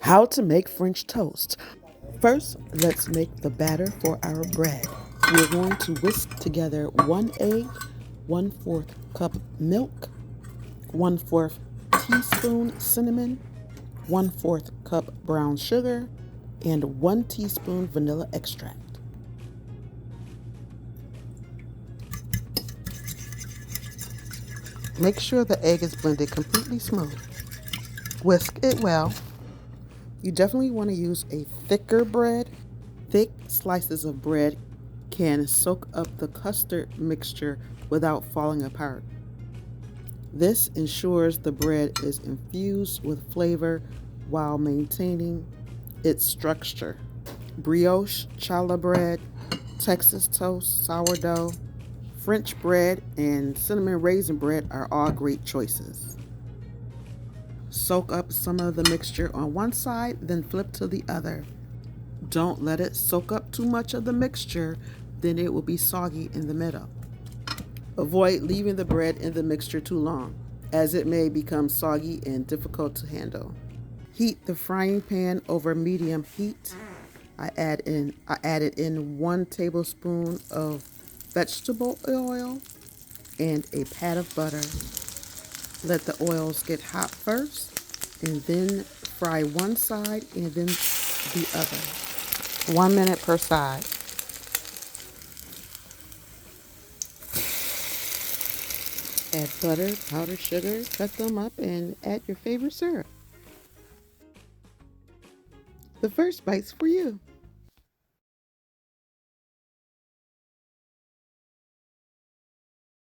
How to make French toast. First, let's make the batter for our bread. We're going to whisk together 1 egg, 1/4 cup milk, 1/4 teaspoon cinnamon, 1/4 cup brown sugar, and 1 teaspoon vanilla extract. Make sure the egg is blended completely smooth. Whisk it well. You definitely want to use a thicker bread. Thick slices of bread can soak up the custard mixture without falling apart. This ensures the bread is infused with flavor while maintaining its structure. Brioche, challah bread, Texas toast, sourdough, French bread, and cinnamon raisin bread are all great choices. Soak up some of the mixture on one side, then flip to the other. Don't let it soak up too much of the mixture, then it will be soggy in the middle. Avoid leaving the bread in the mixture too long, as it may become soggy and difficult to handle. Heat the frying pan over medium heat. I added in 1 tablespoon of vegetable oil and a pat of butter. Let the oils get hot first, and then fry one side and then the other. 1 minute per side. Add butter, powdered sugar, cut them up, and add your favorite syrup. The first bite's for you.